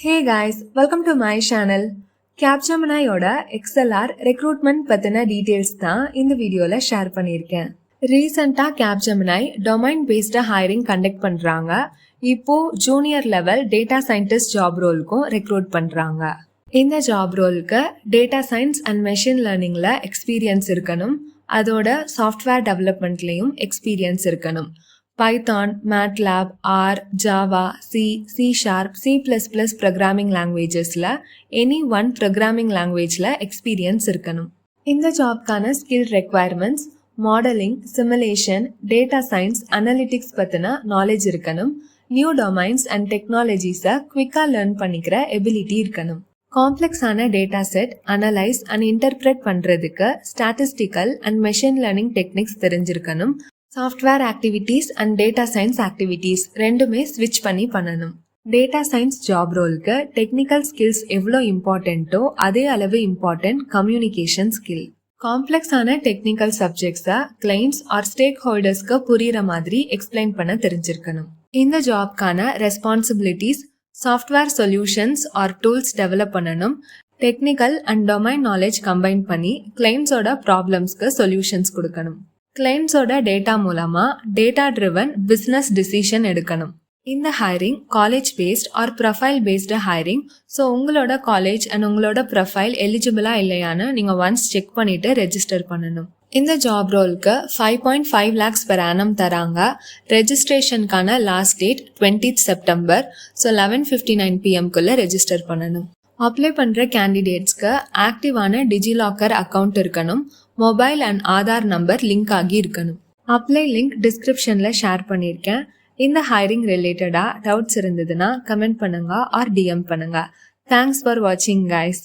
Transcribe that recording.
Hey guys, welcome to my channel. Capgemini ஓட XLR recruitment பத்தின details தான் இந்த வீடியோல ஷேர் பண்ணியிருக்கேன். ரீசெண்டா Capgemini domain based hiring conduct பண்றாங்க. இப்போ junior level data scientist job ரோலுக்கும் ரெக்ரூட் பண்றாங்க. இந்த ஜாப் ரோலுக்கு டேட்டா சயின்ஸ் அண்ட் மெஷின் லேர்னிங்ல எக்ஸ்பீரியன்ஸ் இருக்கணும். அதோட சாஃப்ட்வேர் டெவலப்மெண்ட்லயும் எக்ஸ்பீரியன்ஸ் இருக்கணும். Python, MATLAB, R, Java, C, C#, C++ programming languagesல any one programming languageல experience இருக்கணும். இந்த ஜாப்க்கான skill requirements modelling, simulation, data science, analytics பத்தின நாலேஜ் இருக்கணும். நியூ டொமைன்ஸ் அண்ட் டெக்னாலஜிஸை குவிக்கா லேர்ன் பண்ணிக்கிற எபிலிட்டி இருக்கணும். காம்ப்ளெக்ஸான data set analyse and interpret பண்றதுக்கு statistical and machine learning techniques தெரிஞ்சிருக்கணும். Software activities and data science activities ரெண்டுமே ஸ்விட்ச் பண்ணணும். டேட்டா சயின்ஸ் ஜாப் ரோலுக்கு டெக்னிக்கல் ஸ்கில்ஸ் எவ்வளோ இம்பார்ட்டண்ட்டோ அதே அளவு இம்பார்ட்டன்ட் கம்யூனிகேஷன் ஸ்கில். காம்ப்ளெக்ஸான டெக்னிக்கல் சப்ஜெக்ட்ஸை கிளைண்ட்ஸ் ஆர் ஸ்டேக் ஹோல்டர்ஸ்க்கு புரியுற மாதிரி எக்ஸ்பிளைன் பண்ண தெரிஞ்சிருக்கணும். இந்த ஜாப்க்கான responsibilities software solutions or tools develop பண்ணணும். Technical and domain knowledge combine பண்ணி கிளைண்ட்ஸோட ப்ராப்ளம்ஸ்க்கு சொல்யூஷன்ஸ் கொடுக்கணும். கிளைண்ட்ஸோட டேட்டா மூலமா டேட்டா ட்ரிவன் பிசினஸ் டிசிஷன் எடுக்கணும். இந்த hiring college based or profile based hiring. So உங்களோட காலேஜ் அண்ட் உங்களோட ப்ரொஃபைல் எலிஜிபிளா இல்லையான்னு நீங்க ஒன்ஸ் செக் பண்ணிட்டு ரெஜிஸ்டர் பண்ணணும். இந்த ஜாப் ரோலுக்கு 5.5 lakhs per annum தராங்க. ரெஜிஸ்ட்ரேஷனுக்கான last date 20th September. So 11:59 PM register பண்ணணும். அப்ளை பண்ற கேண்டிடேட்ஸ்க்கு ஆக்டிவான டிஜிலாக்கர் அக்கவுண்ட் இருக்கணும். Mobile and Aadhaar number link ஆகி இருக்கணும். அப்ளை லிங்க் டிஸ்கிரிப்ஷன்ல ஷேர் பண்ணியிருக்கேன். இந்த ஹைரிங் ரிலேட்டடா டவுட்ஸ் இருந்ததுன்னா கமெண்ட் பண்ணுங்க ஆர் DM பண்ணுங்க. தேங்க்ஸ் ஃபார் வாட்சிங் கைஸ்.